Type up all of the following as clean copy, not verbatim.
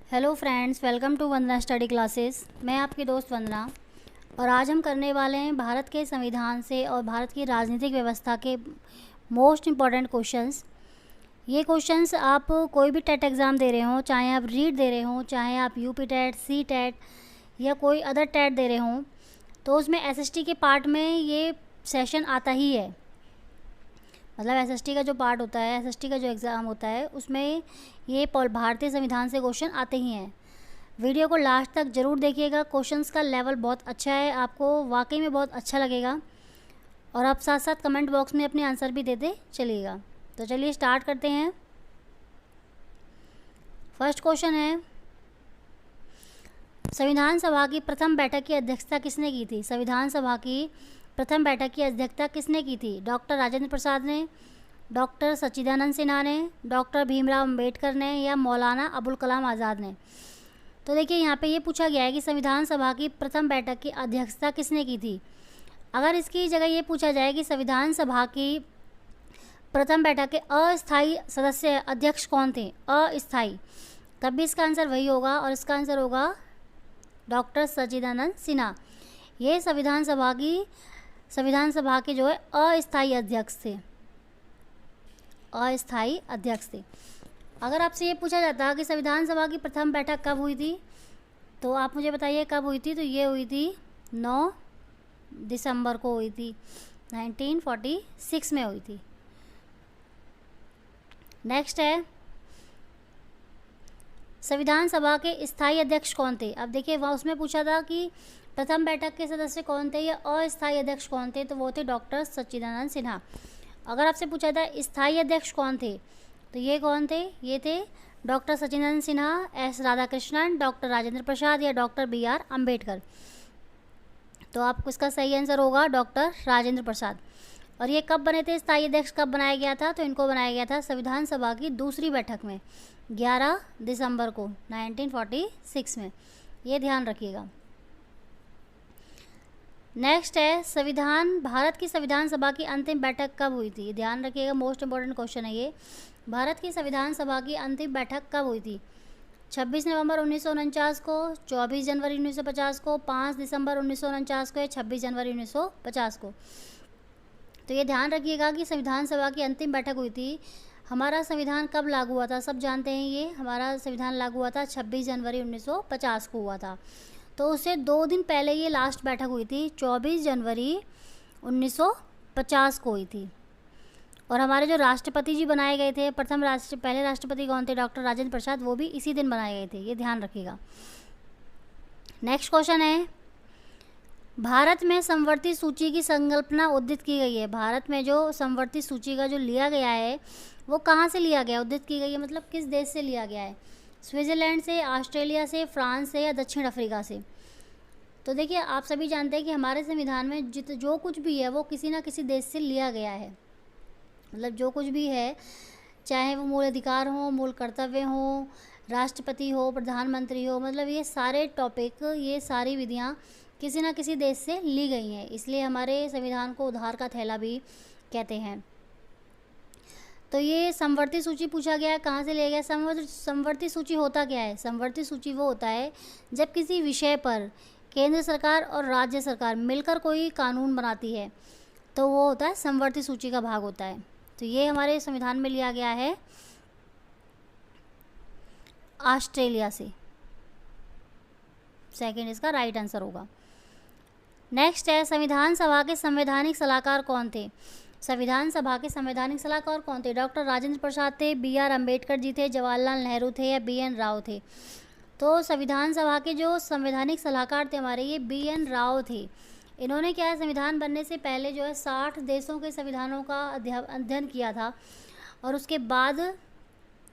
Hello friends, welcome to Vandana study classes. मैं आपकी दोस्त वंदना और आज हम करने वाले हैं भारत के संविधान से और भारत की राजनीतिक व्यवस्था के मोस्ट इम्पॉर्टेंट क्वेश्चंस। ये क्वेश्चंस आप कोई भी टेट एग्ज़ाम दे रहे हो, चाहे आप रीट दे रहे हो, चाहे आप यूपी टेट, सी टेट या कोई अदर टेट दे रहे हो, तो उसमें एसएसटी के पार्ट में ये सेशन आता ही है। मतलब एसएसटी का जो पार्ट होता है, एसएसटी का जो एग्ज़ाम होता है, उसमें ये भारतीय संविधान से क्वेश्चन आते ही हैं। वीडियो को लास्ट तक ज़रूर देखिएगा। क्वेश्चंस का लेवल बहुत अच्छा है, आपको वाकई में बहुत अच्छा लगेगा। और आप साथ साथ कमेंट बॉक्स में अपने आंसर भी देते चलिएगा। तो चलिए स्टार्ट करते हैं। फर्स्ट क्वेश्चन है, संविधान सभा की प्रथम बैठक की अध्यक्षता किसने की थी? संविधान सभा की प्रथम बैठक की अध्यक्षता किसने की थी? डॉक्टर राजेंद्र प्रसाद ने, डॉक्टर सच्चिदानंद सिन्हा ने, डॉक्टर भीमराव अंबेडकर ने या मौलाना अबुल कलाम आज़ाद ने? तो देखिए, यहाँ पे ये पूछा गया है कि संविधान सभा की प्रथम बैठक की अध्यक्षता किसने की थी। अगर इसकी जगह ये पूछा जाए कि संविधान सभा की प्रथम बैठक के अस्थायी सदस्य अध्यक्ष कौन थे, अस्थायी, तब भी इसका आंसर वही होगा और इसका आंसर होगा डॉक्टर सच्चिदानंद सिन्हा। ये संविधान सभा के जो है अस्थायी अध्यक्ष थे, अस्थायी अध्यक्ष थे। अगर आपसे ये पूछा जाता कि संविधान सभा की प्रथम बैठक कब हुई थी, तो आप मुझे बताइए कब हुई थी। तो ये हुई थी 9 दिसंबर को हुई थी, 1946 में हुई थी। नेक्स्ट है, संविधान सभा के स्थायी अध्यक्ष कौन थे? अब देखिए, वहाँ उसमें पूछा था कि प्रथम बैठक के सदस्य कौन थे या अस्थायी अध्यक्ष कौन थे, तो वो थे डॉक्टर सच्चिदानंद सिन्हा। अगर आपसे पूछा था स्थायी अध्यक्ष कौन थे, तो ये कौन थे? ये थे डॉक्टर सच्चिदानंद सिन्हा, एस राधाकृष्णन, डॉक्टर राजेंद्र प्रसाद या डॉक्टर BR अम्बेडकर। तो आपको इसका सही आंसर होगा डॉक्टर राजेंद्र प्रसाद। और ये कब बने थे? स्थायी अध्यक्ष कब बनाया गया था? तो इनको बनाया गया था संविधान सभा की दूसरी बैठक में 11 दिसंबर को 1946 में। ये ध्यान रखिएगा। नेक्स्ट है, भारत की संविधान सभा की अंतिम बैठक कब हुई थी? ध्यान रखिएगा, मोस्ट इंपॉर्टेंट क्वेश्चन है ये। भारत की संविधान सभा की अंतिम बैठक कब हुई थी? 26 नवंबर 1949 को, 24 जनवरी 1950 को, 5 दिसंबर 1949 को या 26 जनवरी 1950 को? तो ये ध्यान रखिएगा कि संविधान सभा की अंतिम बैठक हुई थी। हमारा संविधान कब लागू हुआ था? सब जानते हैं, ये हमारा संविधान लागू हुआ था 26 जनवरी 1950 को हुआ था। तो उससे 2 दिन पहले ये लास्ट बैठक हुई थी, 24 जनवरी 1950 को हुई थी। और हमारे जो राष्ट्रपति जी बनाए गए थे, पहले राष्ट्रपति कौन थे? डॉक्टर राजेंद्र प्रसाद, वो भी इसी दिन बनाए गए थे। ये ध्यान रखिएगा। नेक्स्ट क्वेश्चन है, भारत में समवर्ती सूची की संकल्पना उद्धृत की गई है। भारत में जो समवर्ती सूची का जो लिया गया है, वो कहाँ से लिया गया, उद्धृत की गई है, मतलब किस देश से लिया गया है? स्विट्ज़रलैंड से, ऑस्ट्रेलिया से, फ्रांस से या दक्षिण अफ्रीका से? तो देखिए, आप सभी जानते हैं कि हमारे संविधान में जो कुछ भी है वो किसी ना किसी देश से लिया गया है। मतलब जो कुछ भी है, चाहे वो मूल अधिकार हो, मूल कर्तव्य हो, राष्ट्रपति हो, प्रधानमंत्री हो, मतलब ये सारे टॉपिक, ये सारी विधियाँ किसी ना किसी देश से ली गई हैं। इसलिए हमारे संविधान को उधार का थैला भी कहते हैं। तो ये समवर्ती सूची पूछा गया है, कहाँ से लिया गया? समवर्ती सूची होता क्या है? समवर्ती सूची वो होता है जब किसी विषय पर केंद्र सरकार और राज्य सरकार मिलकर कोई कानून बनाती है, तो वो होता है समवर्ती सूची का भाग होता है। तो ये हमारे संविधान में लिया गया है ऑस्ट्रेलिया से। सेकंड इसका राइट आंसर होगा। नेक्स्ट है, संविधान सभा के संवैधानिक सलाहकार कौन थे? संविधान सभा के संवैधानिक सलाहकार कौन थे? डॉक्टर राजेंद्र प्रसाद थे, BR अम्बेडकर जी थे, जवाहरलाल नेहरू थे या BN राव थे? तो संविधान सभा के जो संवैधानिक सलाहकार थे हमारे, ये BN राव थे। इन्होंने क्या है, संविधान बनने से पहले जो है 60 देशों के संविधानों का अध्ययन किया था और उसके बाद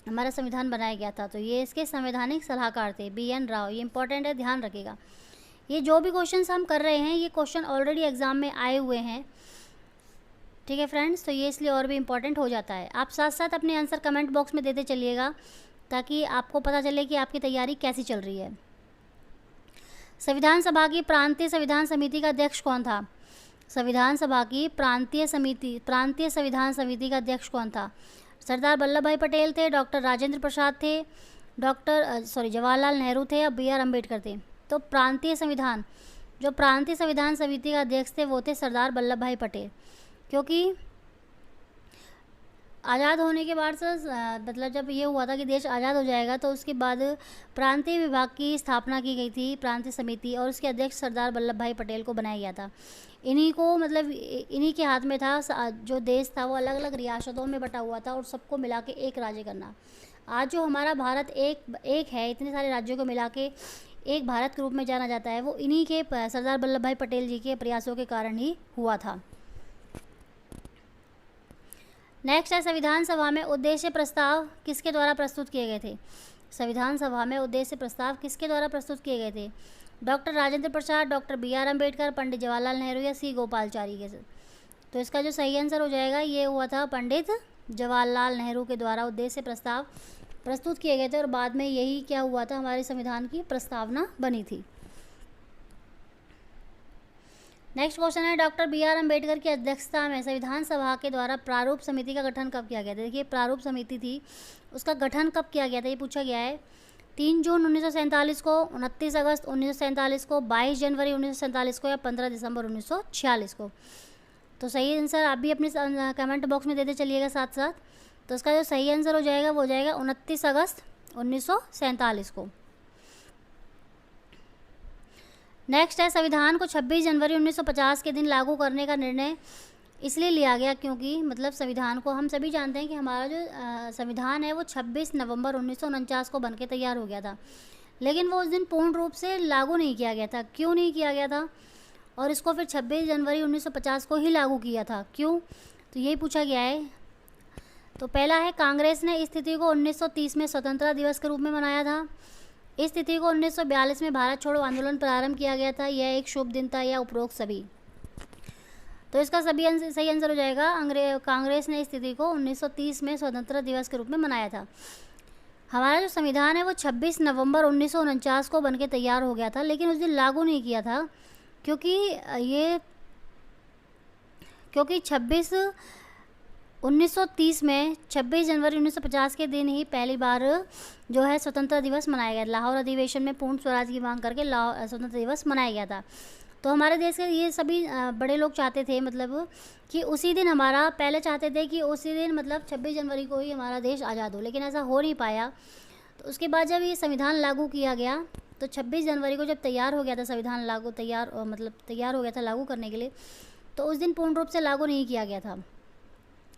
हमारा संविधान बनाया गया था। तो ये इसके संवैधानिक सलाहकार थे, BN राव। ये इंपॉर्टेंट है, ध्यान रखिएगा। ये जो भी क्वेश्चंस हम कर रहे हैं, ये क्वेश्चन ऑलरेडी एग्ज़ाम में आए हुए हैं, ठीक है फ्रेंड्स। तो ये इसलिए और भी इम्पॉर्टेंट हो जाता है। आप साथ साथ अपने आंसर कमेंट बॉक्स में देते चलिएगा ताकि आपको पता चले कि आपकी तैयारी कैसी चल रही है। संविधान सभा की प्रांतीय संविधान समिति का अध्यक्ष कौन था? संविधान सभा की प्रांतीय संविधान समिति का अध्यक्ष कौन था? सरदार वल्लभ भाई पटेल थे, डॉक्टर राजेंद्र प्रसाद थे, जवाहरलाल नेहरू थे या बी आर अम्बेडकर थे? तो जो प्रांतीय संविधान समिति का अध्यक्ष थे वो थे सरदार वल्लभ भाई पटेल। क्योंकि आज़ाद होने के बाद से मतलब जब ये हुआ था कि देश आज़ाद हो जाएगा तो उसके बाद प्रांतीय विभाग की स्थापना की गई थी, प्रांतीय समिति, और उसके अध्यक्ष सरदार वल्लभ भाई पटेल को बनाया गया था। इन्हीं के हाथ में था, जो देश था वो अलग अलग रियासतों में बटा हुआ था और सबको मिला के एक राज्य करना। आज जो हमारा भारत एक है, इतने सारे राज्यों को मिला के एक भारत के रूप में जाना जाता है, वो इन्हीं के सरदार वल्लभ भाई पटेल जी के प्रयासों के कारण ही हुआ था। नेक्स्ट है, संविधान सभा में उद्देश्य प्रस्ताव किसके द्वारा प्रस्तुत किए गए थे? संविधान सभा में उद्देश्य प्रस्ताव किसके द्वारा प्रस्तुत किए गए थे? Doctor Rajendra Prasad, doctor B R Ambedkar, Pandit Jawaharlal Nehru या सी गोपालचारी के? तो इसका जो सही आंसर हो जाएगा ये हुआ था पंडित जवाहरलाल नेहरू के द्वारा उद्देश्य प्रस्ताव प्रस्तुत किए गए थे, और बाद में यही क्या हुआ था, हमारे संविधान की प्रस्तावना बनी थी। नेक्स्ट क्वेश्चन है, डॉक्टर बी आर अम्बेडकर की अध्यक्षता में संविधान सभा के द्वारा प्रारूप समिति का गठन कब किया गया था? देखिए, प्रारूप समिति थी, उसका गठन कब किया गया था ये पूछा गया है। 3 जून 1947 को, 29 अगस्त 1947 को, 22 जनवरी 1947 को या 15 दिसंबर 1946 को? तो सही आंसर आप भी अपने कमेंट बॉक्स में देते चलिएगा साथ साथ। तो इसका जो सही आंसर हो जाएगा वो हो जाएगा 29 अगस्त 1947 को। नेक्स्ट है, संविधान को 26 जनवरी 1950 के दिन लागू करने का निर्णय इसलिए लिया गया क्योंकि मतलब संविधान को हम सभी जानते हैं कि हमारा जो संविधान है वो 26 नवंबर 1949 को बनके तैयार हो गया था, लेकिन वो उस दिन पूर्ण रूप से लागू नहीं किया गया था। क्यों नहीं किया गया था? और इसको फिर 26 जनवरी 1950 को ही लागू किया था, क्यों? तो यही पूछा गया है। तो पहला है, कांग्रेस ने इस तिथि को 1930 में स्वतंत्रता दिवस के रूप में मनाया था। इस तिथि को 1942 में भारत छोड़ो आंदोलन प्रारंभ किया गया था, यह एक शुभ दिन था, या उपरोक्त सभी? तो इसका सही आंसर हो जाएगा कांग्रेस ने इस तिथि को 1930 में स्वतंत्रता दिवस के रूप में मनाया था। हमारा जो संविधान है वो 26 नवंबर 1949 को बनके तैयार हो गया था, लेकिन उस दिन लागू नहीं किया था क्योंकि 1930 में 26 जनवरी 1950 के दिन ही पहली बार जो है स्वतंत्रता दिवस मनाया गया। लाहौर अधिवेशन में पूर्ण स्वराज की मांग करके स्वतंत्रता दिवस मनाया गया था। तो हमारे देश के ये सभी बड़े लोग चाहते थे मतलब कि उसी दिन हमारा, पहले चाहते थे कि उसी दिन मतलब 26 जनवरी को ही हमारा देश आज़ाद हो, लेकिन ऐसा हो नहीं पाया। तो उसके बाद जब ये संविधान लागू किया गया तो 26 जनवरी को जब तैयार हो गया था संविधान तैयार हो गया था लागू करने के लिए, तो उस दिन पूर्ण रूप से लागू नहीं किया गया था।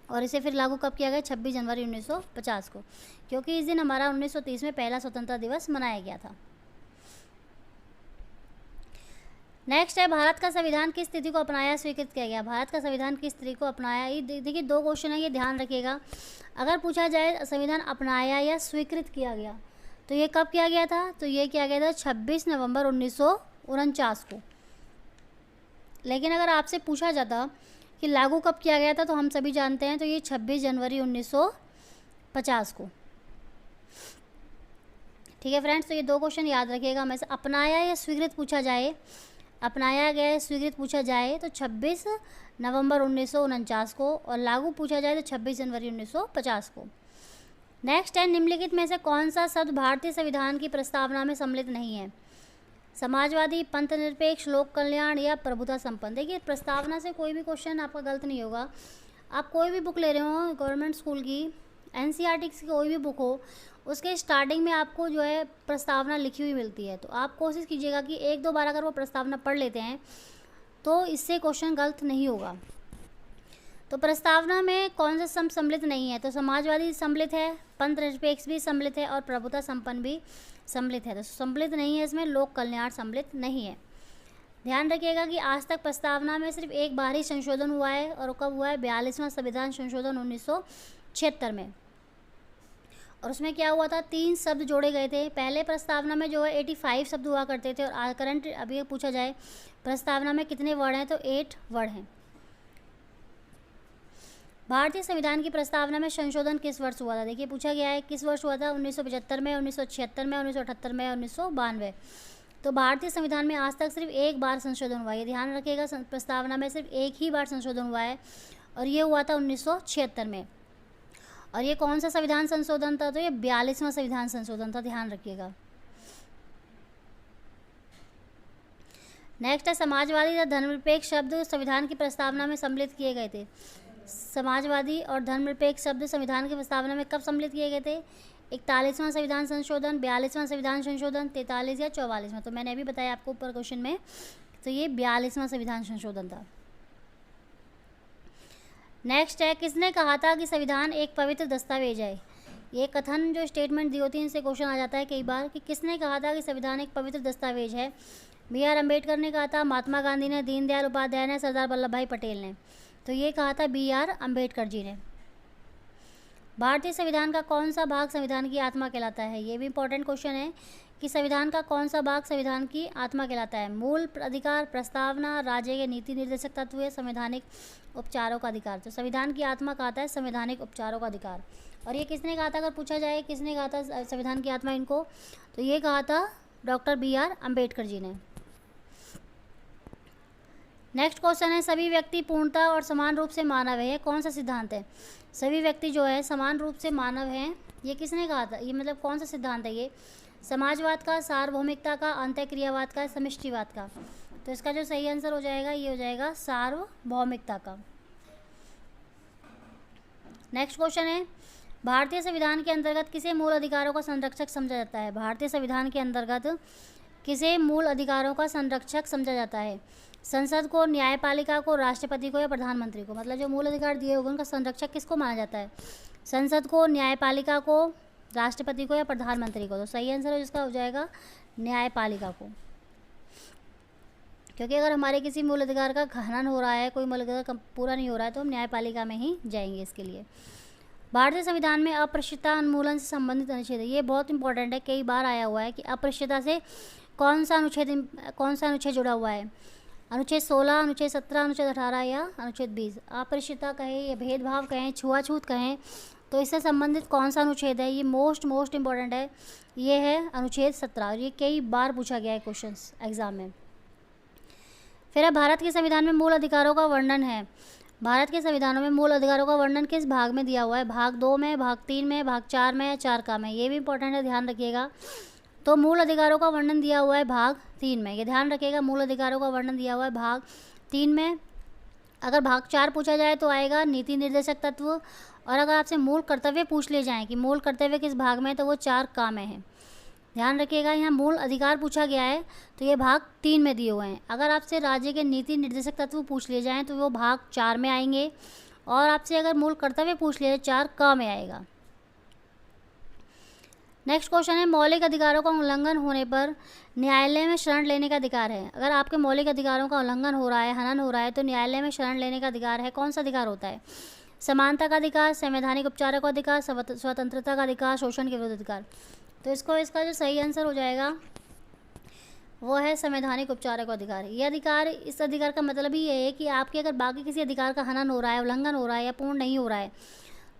और इसे फिर लागू कब किया गया? 26 जनवरी 1950 को, क्योंकि इस दिन हमारा 1930 में पहला स्वतंत्रता दिवस मनाया गया था। नेक्स्ट है, भारत का संविधान किस तिथि को अपनाया स्वीकृत किया गया? भारत का संविधान किस तिथि को अपनाया? ये देखिए 2 क्वेश्चन है, ये ध्यान रखिएगा। अगर पूछा जाए संविधान अपनाया या स्वीकृत किया गया तो ये कब किया गया था? तो ये किया गया था 26 नवंबर 1949 को। लेकिन अगर आपसे पूछा जाता कि लागू कब किया गया था तो हम सभी जानते हैं, तो ये 26 जनवरी 1950 को। ठीक है फ्रेंड्स, तो ये 2 क्वेश्चन याद रखिएगा। मैं से अपनाया या स्वीकृत पूछा जाए, अपनाया गया स्वीकृत पूछा जाए तो 26 नवंबर 1949 को, और लागू पूछा जाए तो 26 जनवरी 1950 को। नेक्स्ट है, निम्नलिखित में से कौन सा शब्द भारतीय संविधान की प्रस्तावना में सम्मिलित नहीं है? समाजवादी, पंथ निरपेक्ष, लोक कल्याण या प्रभुता संपन्न? देखिए, प्रस्तावना से कोई भी क्वेश्चन आपका गलत नहीं होगा। आप कोई भी बुक ले रहे हो गवर्नमेंट स्कूल की, एनसीईआरटी की कोई भी बुक हो, उसके स्टार्टिंग में आपको जो है प्रस्तावना लिखी हुई मिलती है। तो आप कोशिश कीजिएगा कि 1-2 बार अगर वो प्रस्तावना पढ़ लेते हैं तो इससे क्वेश्चन गलत नहीं होगा। तो प्रस्तावना में कौन सा शब्द सम्मिलित नहीं है? तो समाजवादी सम्मिलित है, पंथ निरपेक्ष भी सम्मिलित है और प्रभुता संपन्न भी सम्मिलित है। तो सम्मिलित नहीं है इसमें लोक कल्याण सम्मिलित नहीं है। ध्यान रखिएगा कि आज तक प्रस्तावना में सिर्फ एक बार ही संशोधन हुआ है, और कब हुआ है? 42वां संविधान संशोधन 1976 में। और उसमें क्या हुआ था? 3 शब्द जोड़े गए थे। पहले प्रस्तावना में जो है 85 शब्द हुआ करते थे, और करंट अभी पूछा जाए प्रस्तावना में कितने वर्ड हैं तो 8 वर्ड हैं। भारतीय संविधान की प्रस्तावना में संशोधन किस वर्ष हुआ था? देखिए, पूछा गया है किस वर्ष हुआ था। 1975 में, 1976 में, 1978 में, 1992। तो भारतीय संविधान में आज तक सिर्फ एक बार संशोधन हुआ है, ये ध्यान रखिएगा। प्रस्तावना में सिर्फ एक ही बार संशोधन हुआ है, और ये हुआ था 1976 में। और ये कौन सा संविधान संशोधन था? तो ये 42वां संविधान संशोधन था, ध्यान रखिएगा। नेक्स्ट है समाजवादी तथा धर्मनिरपेक्ष शब्द संविधान की प्रस्तावना में सम्मिलित किए गए थे। समाजवादी और धर्मनिरपेक्ष शब्द संविधान की प्रस्तावना में कब सम्मिलित किए गए थे? 41वां संविधान संशोधन, 42वां संविधान संशोधन, 43 या 44वां? तो मैंने अभी बताया आपको ऊपर क्वेश्चन में, तो ये 42वां संविधान संशोधन था। नेक्स्ट है किसने कहा था कि संविधान एक पवित्र दस्तावेज है? ये कथन जो स्टेटमेंट दी होती है इनसे क्वेश्चन आ जाता है कई बार कि किसने कहा था कि संविधान एक पवित्र दस्तावेज है? B.R. अम्बेडकर ने कहा था, महात्मा गांधी ने, दीनदयाल उपाध्याय ने, सरदार वल्लभ भाई पटेल ने? तो ये कहा था B.R. अम्बेडकर जी ने। भारतीय संविधान का कौन सा भाग संविधान की आत्मा कहलाता है? ये भी इंपॉर्टेंट क्वेश्चन है कि संविधान का कौन सा भाग संविधान की आत्मा कहलाता है? मूल अधिकार, प्रस्तावना, राज्य के नीति निर्देशक तत्व है, संवैधानिक उपचारों का अधिकार? तो संविधान की आत्मा कहता है संवैधानिक उपचारों का अधिकार। और ये किसने कहा था? अगर पूछा जाए किसने कहा था संविधान की आत्मा इनको, तो ये कहा था डॉक्टर B.R. अम्बेडकर जी ने। नेक्स्ट क्वेश्चन है सभी व्यक्ति पूर्णतः और समान रूप से मानव है, कौन सा सिद्धांत है? सभी व्यक्ति जो है समान रूप से मानव हैं, ये किसने कहा था? ये मतलब कौन सा सिद्धांत है ये? समाजवाद का, सार्वभौमिकता का, अंतःक्रियावाद का, समष्टिवाद का? तो इसका जो सही आंसर हो जाएगा ये हो जाएगा सार्वभौमिकता का। नेक्स्ट क्वेश्चन है भारतीय संविधान के अंतर्गत किसे मूल अधिकारों का संरक्षक समझा जाता है? भारतीय संविधान के अंतर्गत किसे मूल अधिकारों का संरक्षक समझा जाता है? संसद को, न्यायपालिका को, राष्ट्रपति को या प्रधानमंत्री को? मतलब जो मूल अधिकार दिए होंगे उनका संरक्षक किसको माना जाता है? संसद को, न्यायपालिका को, राष्ट्रपति को या प्रधानमंत्री को? तो सही आंसर है जिसका हो जाएगा न्यायपालिका को, क्योंकि अगर हमारे किसी मूल अधिकार का हनन हो रहा है, कोई मूल अधिकार पूरा नहीं हो रहा है, तो हम न्यायपालिका में ही जाएंगे इसके लिए। भारतीय संविधान में अस्पृश्यता उन्मूलन से संबंधित अनुच्छेद है, ये बहुत इंपॉर्टेंट है, कई बार आया हुआ है कि अस्पृश्यता से कौन सा अनुच्छेद जुड़ा हुआ है? अनुच्छेद 16, अनुच्छेद 17, अनुच्छेद 18 या अनुच्छेद 20? अस्पृश्यता कहें या भेदभाव कहें, छुआछूत कहें, तो इससे संबंधित कौन सा अनुच्छेद है? ये मोस्ट इंपॉर्टेंट है, ये है अनुच्छेद 17। ये कई बार पूछा गया है क्वेश्चंस एग्जाम में। फिर भारत के संविधान में मूल अधिकारों का वर्णन है। भारत के संविधानों में मूल अधिकारों का वर्णन किस भाग में दिया हुआ है? भाग 2 में, भाग 3 में, भाग 4 में या 4 का में? ये भी इंपॉर्टेंट है, ध्यान रखिएगा। तो मूल अधिकारों का वर्णन दिया हुआ है भाग 3 में, ये ध्यान रखिएगा। मूल अधिकारों का वर्णन दिया हुआ है भाग 3 में। अगर भाग 4 पूछा जाए तो आएगा नीति निर्देशक तत्व, और अगर आपसे मूल कर्तव्य पूछ लिए जाएँ कि मूल कर्तव्य किस भाग में है, तो वो 4 का में है। ध्यान रखिएगा, यहाँ मूल अधिकार पूछा गया है तो ये भाग 3 में दिए हुए हैं। अगर आपसे राज्य के नीति निर्देशक तत्व पूछ लिए जाएँ तो वो भाग 4 में आएंगे, और आपसे अगर मूल कर्तव्य पूछ लिए 4 का में आएगा। नेक्स्ट क्वेश्चन है मौलिक अधिकारों का उल्लंघन होने पर न्यायालय में शरण लेने का अधिकार है। अगर आपके मौलिक अधिकारों का उल्लंघन हो रहा है, हनन हो रहा है, तो न्यायालय में शरण लेने का अधिकार है। कौन सा अधिकार होता है? समानता का अधिकार, संवैधानिक उपचारों का अधिकार, स्वतंत्रता का अधिकार, शोषण के विरुद्ध अधिकार? तो इसका जो सही आंसर हो जाएगा वो है संवैधानिक उपचारों का अधिकार। ये अधिकार, इस अधिकार का मतलब ही ये है कि आपके अगर बाकी किसी अधिकार का हनन हो रहा है, उल्लंघन हो रहा है या पूर्ण नहीं हो रहा है,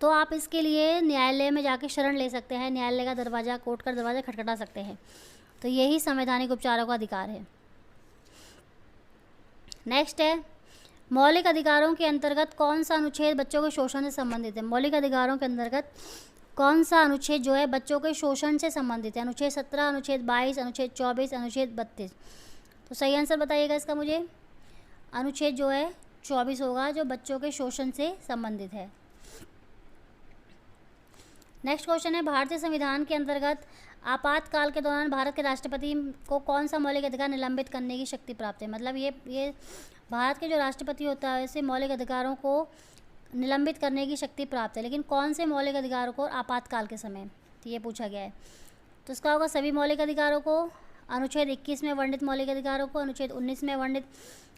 तो आप इसके लिए न्यायालय में जाके शरण ले सकते हैं, न्यायालय का दरवाज़ा, कोर्ट का दरवाज़ा खटखटा सकते हैं। तो यही संवैधानिक उपचारों का अधिकार है। नेक्स्ट है मौलिक अधिकारों के अंतर्गत कौन सा अनुच्छेद बच्चों के शोषण से संबंधित है? मौलिक अधिकारों के अंतर्गत कौन सा अनुच्छेद जो है बच्चों के शोषण से संबंधित है? अनुच्छेद 17, अनुच्छेद 22, अनुच्छेद 24, अनुच्छेद 32? तो सही आंसर बताइएगा इसका मुझे। अनुच्छेद जो है 24 होगा, जो बच्चों के शोषण से संबंधित है। नेक्स्ट क्वेश्चन है भारतीय संविधान के अंतर्गत आपातकाल के दौरान भारत के राष्ट्रपति को कौन सा मौलिक अधिकार निलंबित करने की शक्ति प्राप्त है? मतलब ये भारत के जो राष्ट्रपति होता है इसे मौलिक अधिकारों को निलंबित करने की शक्ति प्राप्त है, लेकिन कौन से मौलिक अधिकारों को आपातकाल के समय? तो ये पूछा गया है। तो इसका होगा सभी मौलिक अधिकारों को, अनुच्छेद 21 में वर्णित मौलिक अधिकारों को, अनुच्छेद 19 में वर्णित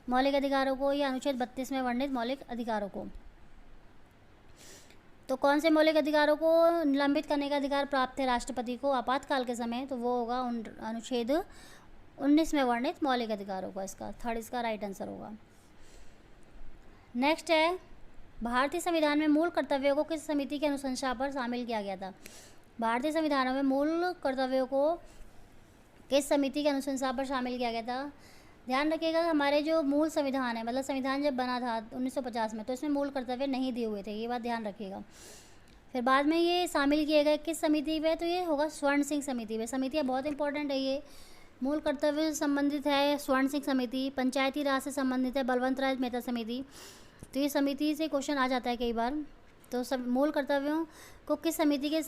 मौलिक अधिकारों को, या अनुच्छेद 32 में वर्णित मौलिक अधिकारों को? तो कौन से मौलिक अधिकारों को निलंबित करने का अधिकार प्राप्त है राष्ट्रपति को आपातकाल के समय? तो वो होगा अनुच्छेद 19 में वर्णित मौलिक अधिकारों को। इसका थर्ड इसका राइट आंसर होगा। नेक्स्ट है भारतीय संविधान में मूल कर्तव्यों को किस समिति की अनुशंसा पर शामिल किया गया था? भारतीय संविधानों में मूल कर्तव्यों को किस समिति की अनुशंसा पर शामिल किया गया था? ध्यान रखिएगा, हमारे जो मूल संविधान है, मतलब संविधान जब बना था 1950 में, तो इसमें मूल कर्तव्य नहीं दिए हुए थे, ये बात ध्यान रखिएगा। फिर बाद में ये शामिल किए गए किस समिति में, तो ये होगा स्वर्ण सिंह समिति में। समितियाँ बहुत इंपॉर्टेंट है ये। मूल कर्तव्य से संबंधित है स्वर्ण सिंह समिति, पंचायती राज से संबंधित है बलवंत राय मेहता समिति। तो ये समिति से क्वेश्चन आ जाता है कई बार। तो सब मूल कर्तव्यों को किस समिति के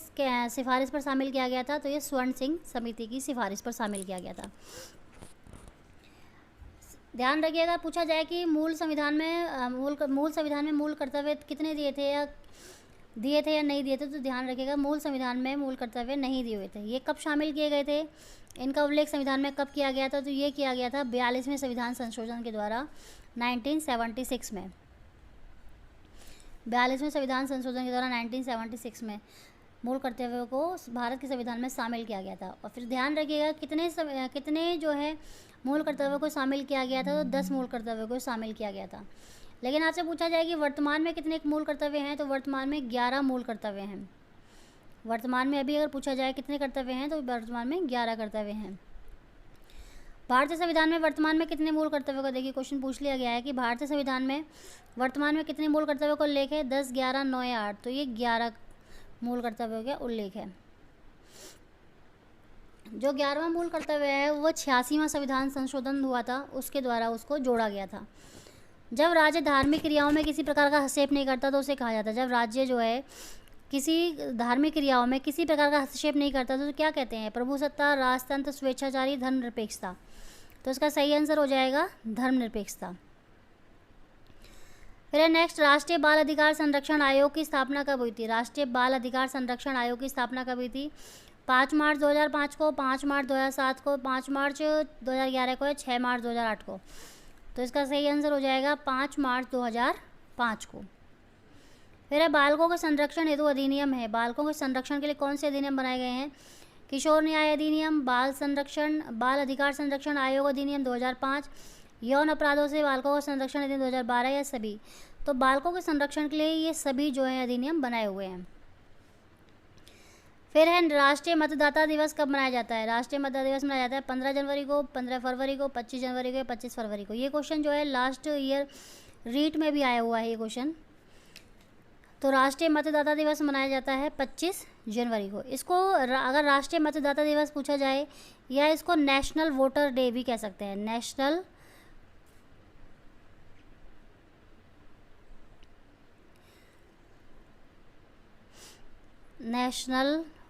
सिफारिश पर शामिल किया गया था, तो ये स्वर्ण सिंह समिति की सिफारिश पर शामिल किया गया था। ध्यान रखिएगा, पूछा जाए कि मूल संविधान में मूल कर्तव्य कितने दिए थे या नहीं दिए थे, तो ध्यान रखिएगा मूल संविधान में मूल कर्तव्य नहीं दिए हुए थे। ये कब शामिल किए गए थे, इनका उल्लेख संविधान में कब किया गया था, तो ये किया गया था 42वें संविधान संशोधन के द्वारा 1976 में। 42वें संविधान संशोधन के द्वारा 1976 में मूल कर्तव्यों को भारत के संविधान में शामिल किया गया था। और फिर ध्यान रखिएगा कितने जो है मूल कर्तव्यों को शामिल किया गया था, तो 10 मूल कर्तव्यों को शामिल किया गया था। लेकिन आपसे पूछा जाए कि वर्तमान में कितने मूल कर्तव्य हैं, तो वर्तमान में 11 मूल कर्तव्य हैं। वर्तमान में अभी अगर पूछा जाए कितने कर्तव्य हैं, तो वर्तमान में 11 कर्तव्य हैं। भारतीय संविधान में वर्तमान में कितने मूल कर्तव्यों का, देखिए क्वेश्चन पूछ लिया गया है कि भारतीय संविधान में वर्तमान में कितने मूल कर्तव्यों का उल्लेख है, 10, 11, 9 या 8, तो ये 11 मूल कर्तव्यों का उल्लेख है। जो 11वां मूल कर्तव्य है वो 86वां संविधान संशोधन हुआ था, उसके द्वारा उसको जोड़ा गया था। जब राज्य धार्मिक क्रियाओं में किसी प्रकार का हस्तक्षेप नहीं करता तो उसे कहा जाता है, जब राज्य जो है किसी धार्मिक क्रियाओं में किसी प्रकार का हस्तक्षेप नहीं करता तो क्या कहते हैं, प्रभुसत्ता, राजतंत्र, स्वेच्छाचारी, धर्मनिरपेक्षता। तो इसका सही आंसर हो जाएगा धर्मनिरपेक्षता। फिर नेक्स्ट, राष्ट्रीय बाल अधिकार संरक्षण आयोग की स्थापना कब हुई थी। राष्ट्रीय बाल अधिकार संरक्षण आयोग की स्थापना कब हुई थी, 5 मार्च 2005 को, 5 मार्च 2007 को, 5 मार्च 2011 को या 6 मार्च 2008 को। तो इसका सही आंसर हो जाएगा 5 मार्च 2005 को। फिर है बालकों के संरक्षण हेतु अधिनियम है। बालकों के संरक्षण के लिए कौन से अधिनियम बनाए गए हैं, किशोर न्याय अधिनियम, बाल अधिकार संरक्षण आयोग अधिनियम 2005, यौन अपराधों से बालकों का संरक्षण अधिनियम 2012 या सभी। तो बालकों के संरक्षण के लिए ये सभी जो है अधिनियम बनाए हुए हैं। फिर है राष्ट्रीय मतदाता दिवस कब मनाया जाता है। राष्ट्रीय मतदाता दिवस मनाया जाता है 15 जनवरी को, 15 फरवरी को, 25 जनवरी को या 25 फरवरी को। ये क्वेश्चन जो है लास्ट ईयर रीट में भी आया हुआ है ये क्वेश्चन। तो राष्ट्रीय मतदाता दिवस मनाया जाता है 25 जनवरी को। इसको अगर राष्ट्रीय मतदाता दिवस पूछा जाए या इसको नेशनल वोटर डे भी कह सकते हैं, नेशनल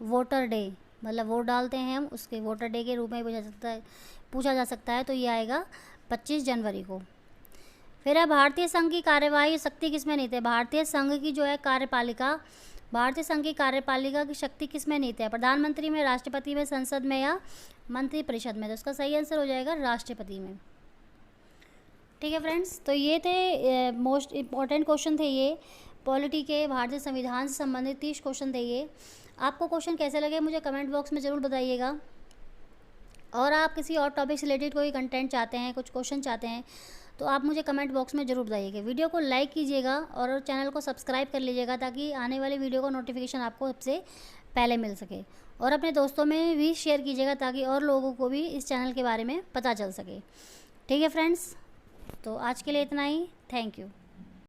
वोटर डे, मतलब वोट डालते हैं हम, उसके वोटर डे के रूप में पूछा जा सकता है। तो ये आएगा 25 जनवरी को। फिर है भारतीय संघ की कार्यवाही शक्ति किसमें निहित है। भारतीय संघ की जो है भारतीय संघ की कार्यपालिका की शक्ति किसमें निहित है, प्रधानमंत्री में, राष्ट्रपति में, संसद में या मंत्रिपरिषद में। तो इसका सही आंसर हो जाएगा राष्ट्रपति में। ठीक है फ्रेंड्स, तो ये थे मोस्ट इम्पॉर्टेंट क्वेश्चन थे ये पॉलिटी के, भारतीय संविधान से संबंधित 30 क्वेश्चन थे ये। आपको क्वेश्चन कैसे लगे मुझे कमेंट बॉक्स में ज़रूर बताइएगा। और आप किसी और टॉपिक से रिलेटेड कोई कंटेंट चाहते हैं, कुछ क्वेश्चन चाहते हैं, तो आप मुझे कमेंट बॉक्स में ज़रूर बताइएगा। वीडियो को लाइक कीजिएगा और चैनल को सब्सक्राइब कर लीजिएगा ताकि आने वाली वीडियो का नोटिफिकेशन आपको सबसे पहले मिल सके। और अपने दोस्तों में भी शेयर कीजिएगा ताकि और लोगों को भी इस चैनल के बारे में पता चल सके। ठीक है फ्रेंड्स, तो आज के लिए इतना ही। Thank you.